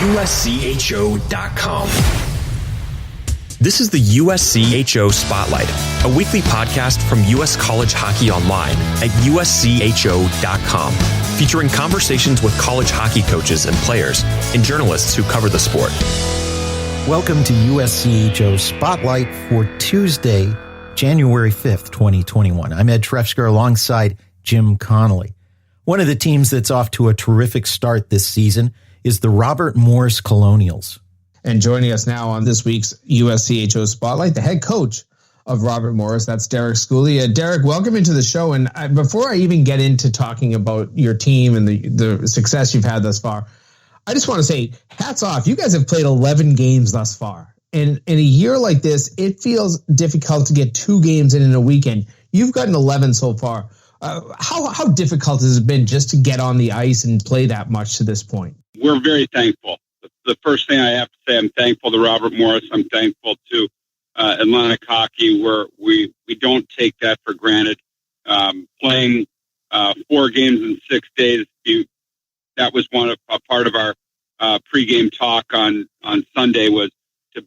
USCHO.com. This is the USCHO Spotlight, a weekly podcast from U.S. College Hockey Online at USCHO.com, featuring conversations with college hockey coaches and players and journalists who cover the sport. Welcome to USCHO Spotlight for Tuesday, January 5th, 2021. I'm Ed Trefzger alongside Jim Connelly. One of the teams that's off to a terrific start this season is the Robert Morris Colonials. And joining us now on this week's USCHO Spotlight, the head coach of Robert Morris, that's Derek Schooley. Derek, welcome into the show. And before I even get into talking about your team and the success you've had thus far, I just want to say hats off. You guys have played 11 games thus far. And in a year like this, it feels difficult to get 2 games in a weekend. You've gotten 11 so far. How difficult has it been just to get on the ice and play that much to this point? We're very thankful. The first thing I have to say, I'm thankful to Robert Morris. I'm thankful to Atlantic Hockey, where we don't take that for granted. Playing 4 games in 6 days, that was a part of our pregame talk on Sunday was to,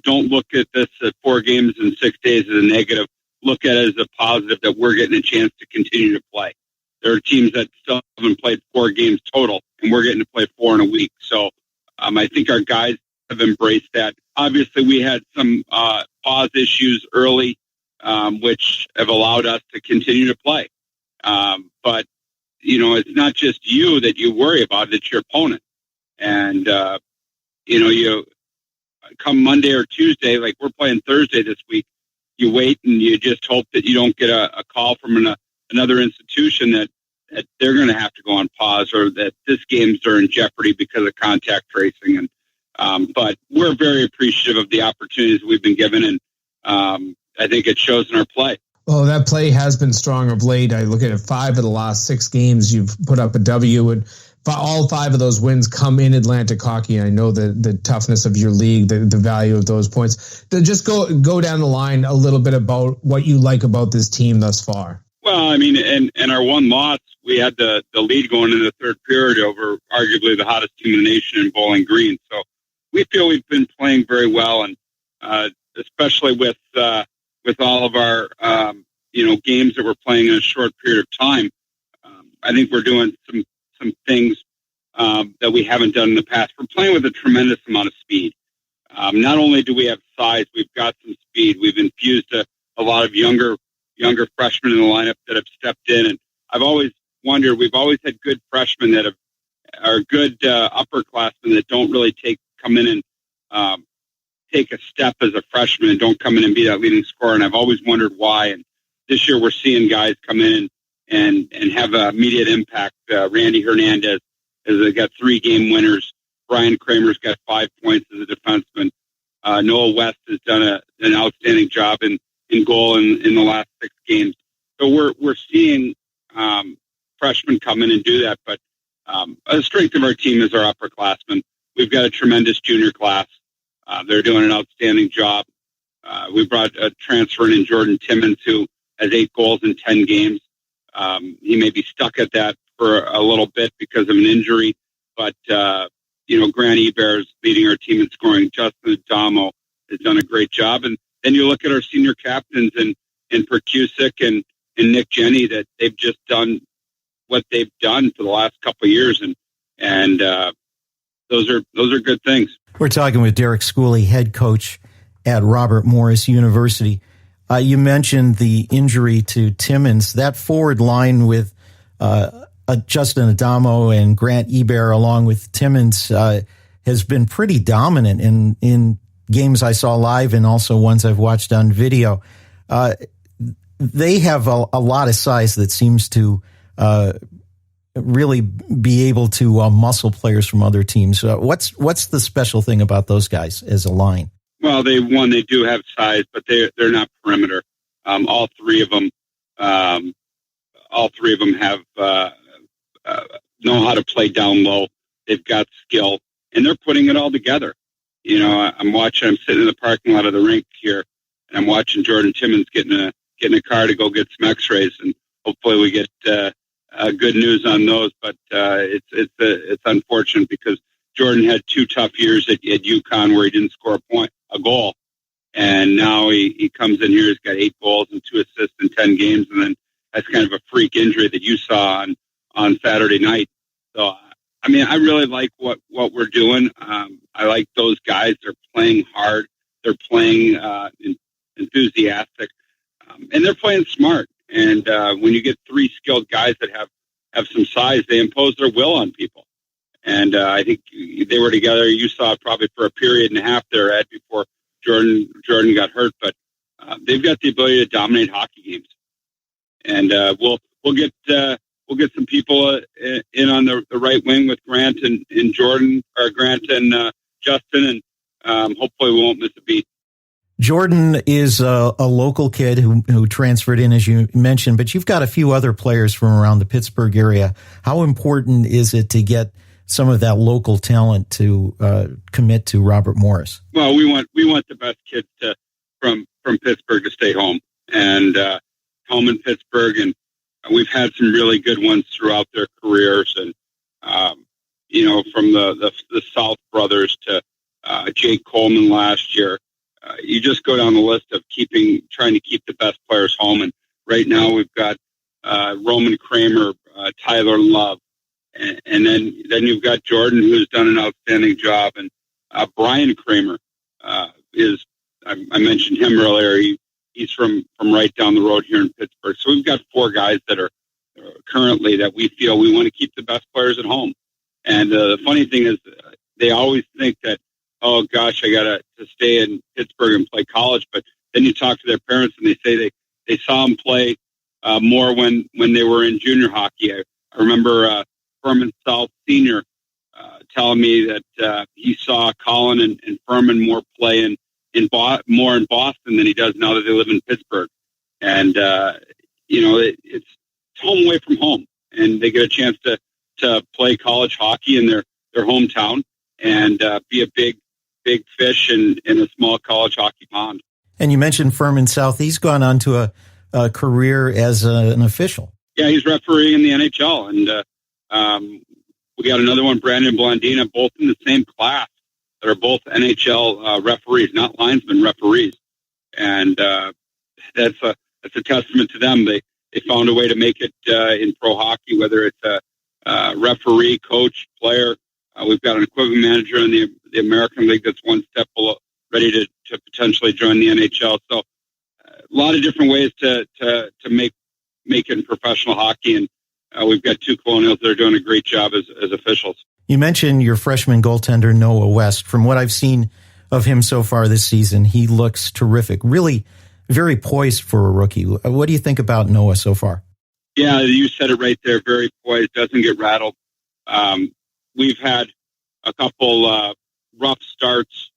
don't look at this at 4 games in 6 days as a negative. Look at it as a positive that we're getting a chance to continue to play. There are teams that still haven't played 4 games total, and we're getting to play 4 in a week. So I think our guys have embraced that. Obviously, we had some pause issues early, which have allowed us to continue to play. But, it's not just you that you worry about, it's your opponent. And, you come Monday or Tuesday, like we're playing Thursday this week, you wait and you just hope that you don't get a call from another institution that they're going to have to go on pause or that this games are in jeopardy because of contact tracing. And but we're very appreciative of the opportunities we've been given, and I think it shows in our play. Well, that play has been strong of late. I look at it, 5 of the last 6 games you've put up a W, and all 5 of those wins come in Atlantic Hockey. I know the toughness of your league, the value of those points. Just go down the line a little bit about what you like about this team thus far. Well, I mean, and our one loss, we had the lead going into the third period over arguably the hottest team in the nation in Bowling Green. So we feel we've been playing very well, and especially with all of our games that we're playing in a short period of time. I think we're doing some things that we haven't done in the past. We're playing with a tremendous amount of speed. Not only do we have size, we've got some speed. We've infused a lot of younger freshmen in the lineup that have stepped in. And I've always wondered, we've always had good freshmen that are good upperclassmen that don't really come in and take a step as a freshman and don't come in and be that leading scorer. And I've always wondered why. And this year we're seeing guys come in and have an immediate impact. Randy Hernandez has got 3 game winners. Brian Kramer's got 5 points as a defenseman. Noah West has done an outstanding job in goal in the last 6 games. So we're seeing freshmen come in and do that. But the strength of our team is our upperclassmen. We've got a tremendous junior class. They're doing an outstanding job. We brought a transfer in Jordan Timmons, who has 8 goals in 10 games. He may be stuck at that for a little bit because of an injury, but Grant Ebert is leading our team in scoring. Justin Adamo has done a great job, and then you look at our senior captains in Percusic and Nick Jenny, that they've just done what they've done for the last couple of years, and those are good things. We're talking with Derek Schooley, head coach at Robert Morris University. You mentioned the injury to Timmons. That forward line with Justin Adamo and Grant Ebert along with Timmons has been pretty dominant in games I saw live and also ones I've watched on video. They have a lot of size that seems to really be able to muscle players from other teams. What's the special thing about those guys as a line? Well, they do have size, but they're not perimeter. All three of them have know how to play down low. They've got skill, and they're putting it all together. I'm sitting in the parking lot of the rink here, and I'm watching Jordan Timmons getting a car to go get some X-rays, and hopefully we get good news on those. But it's unfortunate because Jordan had 2 tough years at UConn where he didn't score a goal. And now he comes in here, he's got 8 goals and 2 assists in 10 games. And then that's kind of a freak injury that you saw on Saturday night. So, I mean, I really like what we're doing. I like those guys. They're playing hard. They're playing enthusiastic. And they're playing smart. And when you get 3 skilled guys that have some size, they impose their will on people. And I think they were together. You saw it probably for a period and a half there, Ed, before Jordan got hurt. But they've got the ability to dominate hockey games. And we'll get some people in on the right wing with Grant and Jordan, or Grant and Justin, and hopefully we won't miss a beat. Jordan is a local kid who transferred in, as you mentioned, but you've got a few other players from around the Pittsburgh area. How important is it to get some of that local talent to commit to Robert Morris? Well, we want the best kids from Pittsburgh to stay home and home in Pittsburgh, and we've had some really good ones throughout their careers, and from the South brothers to Jake Coleman last year. You just go down the list of trying to keep the best players home. And right now we've got Roman Kramer, Tyler Love, and then you've got Jordan, who's done an outstanding job. And Brian Kramer I mentioned him earlier. He's from right down the road here in Pittsburgh. So we've got 4 guys that are currently that we feel we want to keep the best players at home. And the funny thing is they always think that, oh gosh, I got to stay in Pittsburgh and play college. But then you talk to their parents and they say they saw them play more when they were in junior hockey. I remember Furman South Senior telling me that he saw Colin and Furman more play more in Boston than he does now that they live in Pittsburgh. And it's home away from home, and they get a chance to play college hockey in their hometown and be a big fish in a small college hockey pond. And you mentioned Furman South. He's gone on to a career as an official. Yeah, he's refereeing in the NHL. And we got another one, Brandon Blandina, both in the same class that are both NHL referees, not linesmen, referees. And that's a testament to them. They found a way to make it in pro hockey, whether it's a referee, coach, player. We've got an equipment manager in the American League that's one step below, ready to potentially join the NHL. So a lot of different ways to make it in professional hockey. And we've got 2 Colonials that are doing a great job as officials. You mentioned your freshman goaltender, Noah West. From what I've seen of him so far this season, he looks terrific. Really very poised for a rookie. What do you think about Noah so far? Yeah, you said it right there. Very poised, doesn't get rattled. We've had a couple rough starts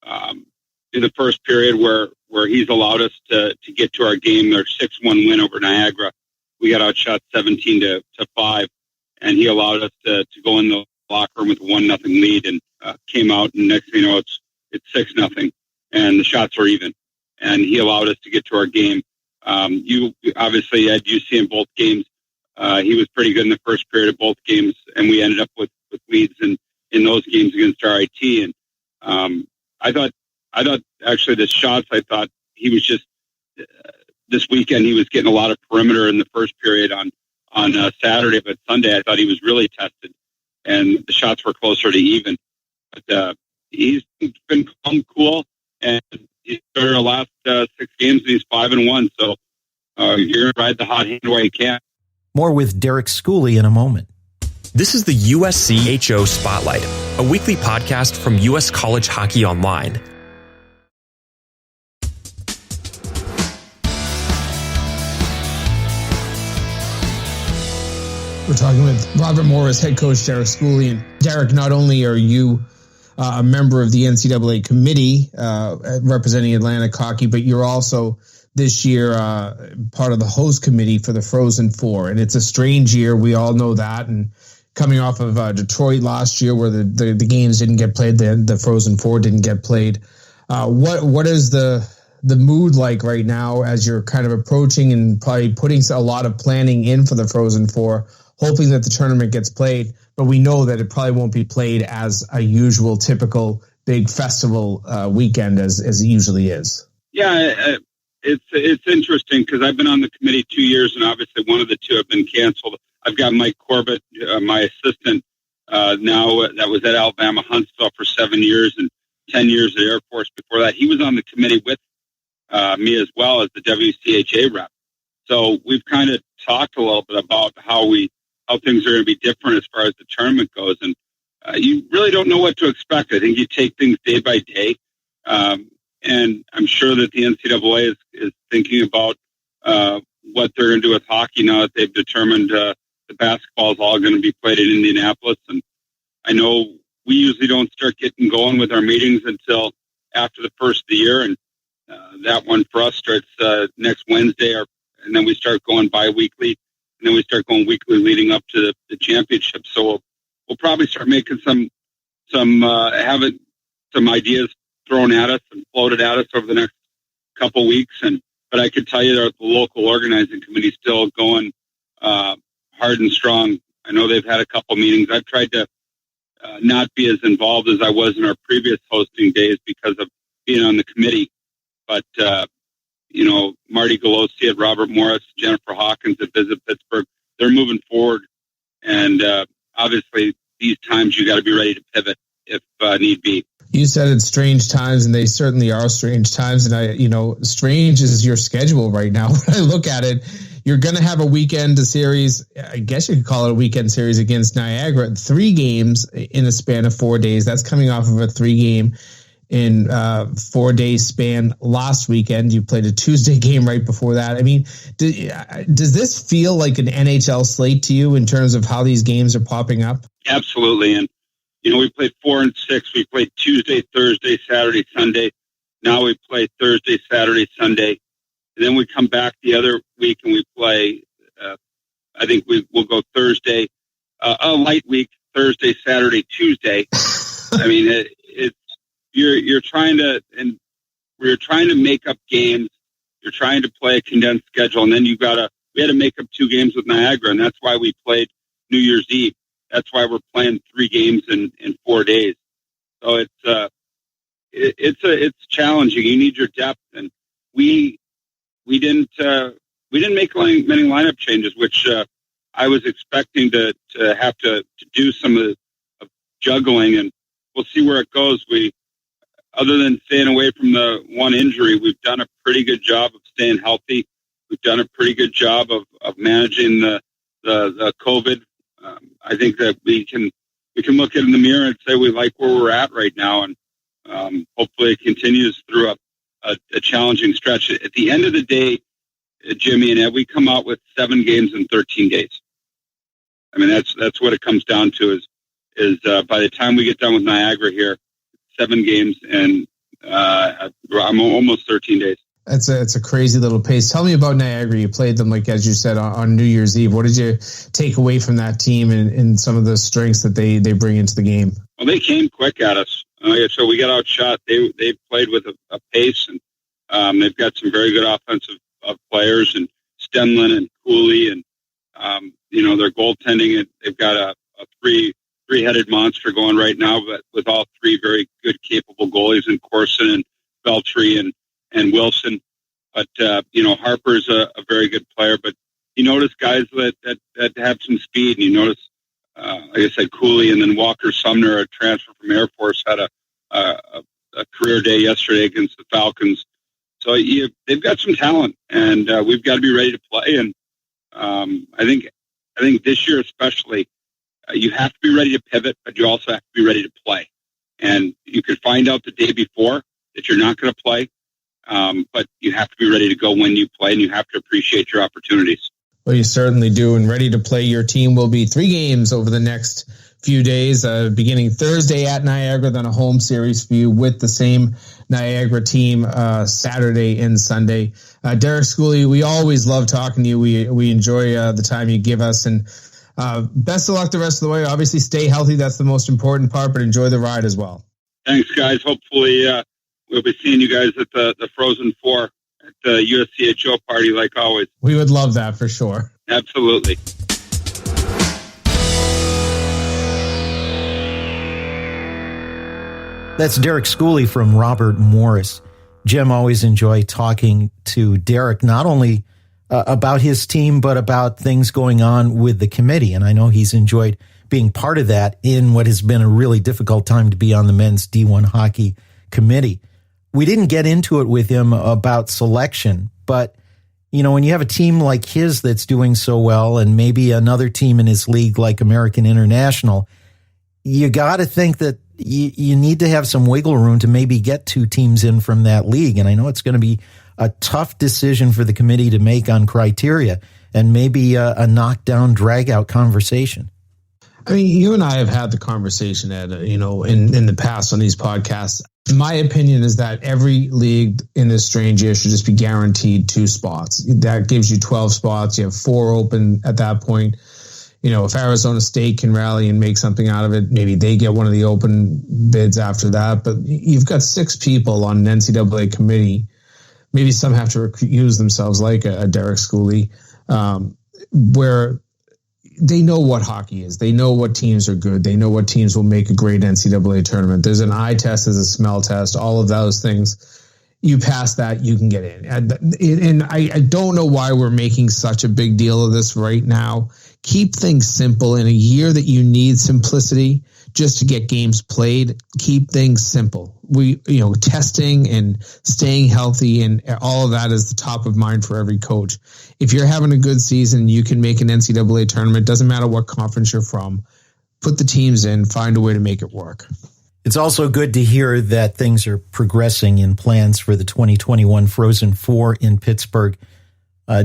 in the first period where he's allowed us to get to our game. Their 6-1 win over Niagara. We got outshot 17-5, and he allowed us to go in the locker room with a 1-0 lead, and came out, and next thing you know, it's 6-0, and the shots were even, and he allowed us to get to our game. You obviously, Ed, you see in both games, he was pretty good in the first period of both games, and we ended up with leads in those games against RIT. And I thought actually the shots, I thought he was just this weekend he was getting a lot of perimeter in the first period on Saturday, but Sunday I thought he was really tested, and the shots were closer to even. But he's been calm, cool, and he started our last 6 games, and he's 5-1. So you're gonna ride the hot hand while you can. More with Derek Schooley in a moment. This is the USCHO Spotlight, a weekly podcast from US College Hockey Online. We're talking with Robert Morris, head coach Derek Schooley. And Derek, not only are you a member of the NCAA committee representing Atlantic hockey, but you're also this year part of the host committee for the Frozen Four. And it's a strange year. We all know that. And coming off of Detroit last year where the games didn't get played, the Frozen Four didn't get played. What is the mood like right now as you're kind of approaching and probably putting a lot of planning in for the Frozen Four, hoping that the tournament gets played, but we know that it probably won't be played as a usual, typical big festival weekend as it usually is. Yeah, it's interesting because I've been on the committee 2 years, and obviously one of the two have been canceled. I've got Mike Corbett, my assistant, now that was at Alabama Huntsville for 7 years and 10 years at Air Force before that. He was on the committee with me as well as the WCHA rep. So we've kind of talked a little bit about how things are going to be different as far as the tournament goes. And you really don't know what to expect. I think you take things day by day. And I'm sure that the NCAA is thinking about what they're going to do with hockey now that they've determined the basketball is all going to be played in Indianapolis. And I know we usually don't start getting going with our meetings until after the first of the year. And that one for us starts next Wednesday, and then we start going bi-weekly, and then we start going weekly leading up to the championship. So we'll probably start making some ideas thrown at us and floated at us over the next couple weeks. But I could tell you that the local organizing committee is still going hard and strong. I know they've had a couple meetings. I've tried to not be as involved as I was in our previous hosting days because of being on the committee. But, Marty Galosi at Robert Morris, Jennifer Hawkins at Visit Pittsburgh, they're moving forward. And obviously, these times you got to be ready to pivot if need be. You said it's strange times, and they certainly are strange times. And strange is your schedule right now. When I look at it, you're going to have a weekend series. I guess you could call it a weekend series against Niagara. 3 games in a span of 4 days. That's coming off of a 3-game in 4-day span last weekend. You played a Tuesday game right before that. I mean, does this feel like an NHL slate to you in terms of how these games are popping up? Absolutely. And we played 4 and 6. We played Tuesday, Thursday, Saturday, Sunday. Now we play Thursday, Saturday, Sunday. And then we come back the other week and we play, I think we'll go Thursday, a light week, Thursday, Saturday, Tuesday. I mean, you're trying to, and we're trying to make up games. You're trying to play a condensed schedule. And then we had to make up 2 games with Niagara. And that's why we played New Year's Eve. That's why we're playing 3 games in 4 days. So it's challenging. You need your depth, and we didn't make many lineup changes, which I was expecting to have to do some of juggling, and we'll see where it goes. Other than staying away from the one injury, we've done a pretty good job of staying healthy. We've done a pretty good job of managing the COVID. I think that we can look in the mirror and say we like where we're at right now, and hopefully it continues through a challenging stretch. At the end of the day, Jimmy and Ed, we come out with 7 games in 13 days. I mean, that's what it comes down to is by the time we get done with Niagara here, 7 games and I'm almost 13 days. It's a crazy little pace. Tell me about Niagara. You played them, like as you said, on New Year's Eve. What did you take away from that team and some of the strengths that they bring into the game? Well, they came quick at us. So we got outshot. They played with a pace, and they've got some very good offensive players, and Stenlin and Cooley, and their goaltending. They've got a three-headed monster going right now, but with all 3 very good, capable goalies in Corson and Beltry and Wilson. But Harper's a very good player. But you notice guys that have some speed, and you notice, like I said, Cooley, and then Walker Sumner, a transfer from Air Force, had a career day yesterday against the Falcons. So they've got some talent, and we've got to be ready to play. And I think this year especially, you have to be ready to pivot, but you also have to be ready to play. And you could find out the day before that you're not going to play, but you have to be ready to go when you play, and you have to appreciate your opportunities. Well, you certainly do, and ready to play. Your team will be 3 games over the next few days, beginning Thursday at Niagara, then a home series for you with the same Niagara team Saturday and Sunday. Derek Schooley, we always love talking to you. We enjoy the time you give us, and best of luck the rest of the way. Obviously, stay healthy. That's the most important part, but enjoy the ride as well. Thanks, guys. Hopefully, we'll be seeing you guys at the Frozen Four at the USCHO party, like always. We would love that for sure. Absolutely. That's Derek Schooley from Robert Morris. Jim, always enjoy talking to Derek, not only about his team, but about things going on with the committee. And I know he's enjoyed being part of that in what has been a really difficult time to be on the men's D1 hockey committee. We didn't get into it with him about selection, but you know, when you have a team like his that's doing so well and maybe another team in his league like American International, you got to think that you need to have some wiggle room to maybe get two teams in from that league. And I know it's going to be a tough decision for the committee to make on criteria and maybe a knockdown, drag-out conversation. I mean, you and I have had the conversation, Ed, in the past on these podcasts. My opinion is that every league in this strange year should just be guaranteed 2 spots. That gives you 12 spots. You have 4 open at that point. You know, if Arizona State can rally and make something out of it, maybe they get one of the open bids after that. But you've got 6 people on an NCAA committee. Maybe some have to recuse themselves, like a Derek Schooley, where they know what hockey is. They know what teams are good. They know what teams will make a great NCAA tournament. There's an eye test, there's a smell test, all of those things. You pass that, you can get in. And I don't know why we're making such a big deal of this right now. Keep things simple. In a year that you need simplicity just to get games played, keep things simple. Testing and staying healthy and all of that is the top of mind for every coach. If you're having a good season, you can make an NCAA tournament. Doesn't matter what conference you're from. Put the teams in, find a way to make it work. It's also good to hear that things are progressing in plans for the 2021 Frozen Four in Pittsburgh.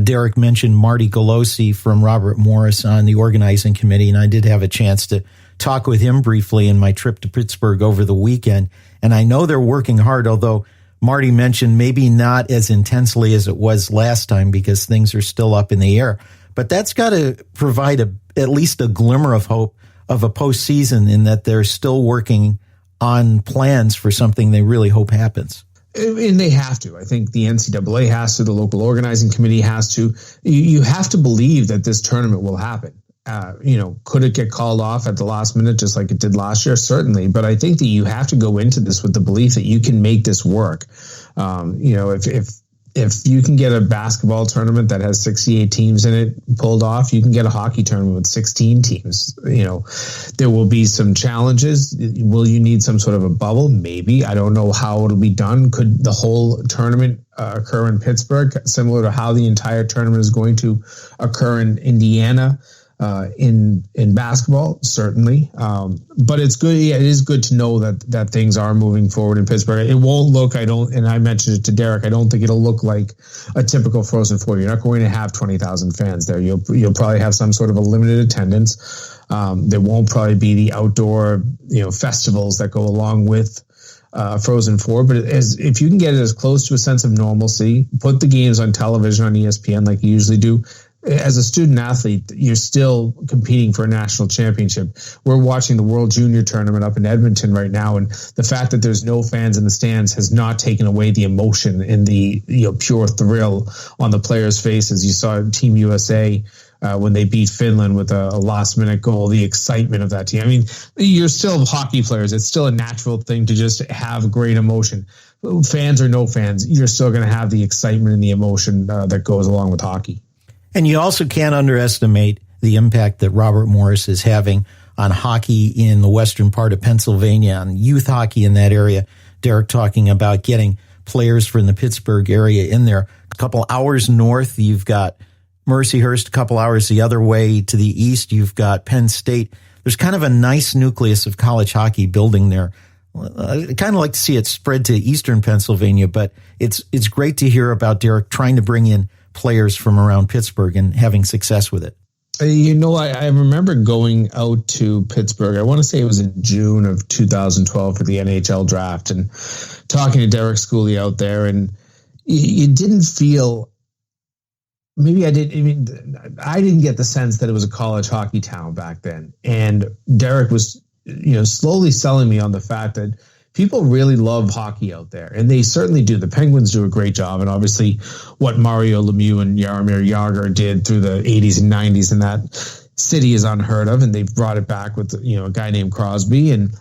Derek mentioned Marty Golosi from Robert Morris on the organizing committee, and I did have a chance to talk with him briefly in my trip to Pittsburgh over the weekend. And I know they're working hard, although Marty mentioned maybe not as intensely as it was last time because things are still up in the air. But that's got to provide at least a glimmer of hope of a postseason in that they're still working on plans for something they really hope happens. And they have to. I think the NCAA has to, the local organizing committee has to. You have to believe that this tournament will happen. Could it get called off at the last minute just like it did last year? Certainly. But I think that you have to go into this with the belief that you can make this work. If you can get a basketball tournament that has 68 teams in it pulled off, you can get a hockey tournament with 16 teams. There will be some challenges. Will you need some sort of a bubble? Maybe. I don't know how it'll be done. Could the whole tournament occur in Pittsburgh, similar to how the entire tournament is going to occur in Indiana? In basketball, certainly. But it's good. Yeah, it is good to know that things are moving forward in Pittsburgh. It won't look, and I mentioned it to Derek, I don't think it'll look like a typical Frozen Four. You're not going to have 20,000 fans there. You'll probably have some sort of a limited attendance. There won't probably be the outdoor, festivals that go along with Frozen Four, but if you can get it as close to a sense of normalcy, put the games on television on ESPN like you usually do. As a student athlete, you're still competing for a national championship. We're watching the World Junior Tournament up in Edmonton right now, and the fact that there's no fans in the stands has not taken away the emotion and the pure thrill on the players' faces. You saw Team USA when they beat Finland with a last-minute goal, the excitement of that team. I mean, you're still hockey players. It's still a natural thing to just have great emotion. Fans or no fans, you're still going to have the excitement and the emotion that goes along with hockey. And you also can't underestimate the impact that Robert Morris is having on hockey in the western part of Pennsylvania, on youth hockey in that area. Derek talking about getting players from the Pittsburgh area in there. A couple hours north, you've got Mercyhurst. A couple hours the other way to the east, you've got Penn State. There's kind of a nice nucleus of college hockey building there. I kind of like to see it spread to eastern Pennsylvania, but it's great to hear about Derek trying to bring in players from around Pittsburgh and having success with it. I remember going out to Pittsburgh. I want to say it was in June of 2012 for the NHL draft and talking to Derek Schooley out there. And you didn't feel, maybe I didn't get the sense that it was a college hockey town back then. And Derek was, slowly selling me on the fact that people really love hockey out there, and they certainly do. The Penguins do a great job, and obviously what Mario Lemieux and Jaromir Jagr did through the 80s and 90s in that city is unheard of, and they've brought it back with a guy named Crosby. And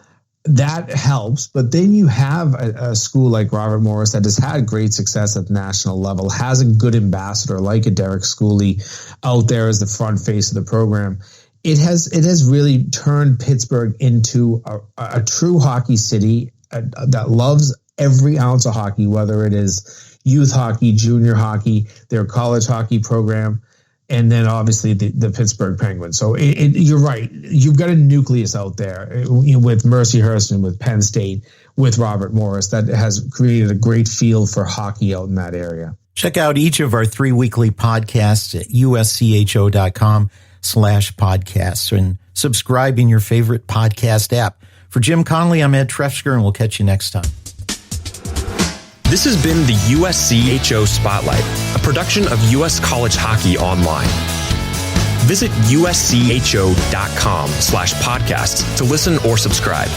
that helps. But then you have a school like Robert Morris that has had great success at the national level, has a good ambassador like a Derek Schooley out there as the front face of the program. It has really turned Pittsburgh into a true hockey city that loves every ounce of hockey, whether it is youth hockey, junior hockey, their college hockey program, and then obviously the Pittsburgh Penguins. So you're right. You've got a nucleus out there with Mercyhurst and with Penn State, with Robert Morris, that has created a great field for hockey out in that area. Check out each of our 3 weekly podcasts at USCHO.com/podcasts and subscribe in your favorite podcast app. For Jim Connelly, I'm Ed Trefzger, and we'll catch you next time. This has been the USCHO Spotlight, a production of U.S. College Hockey Online. Visit USCHO.com/podcasts to listen or subscribe.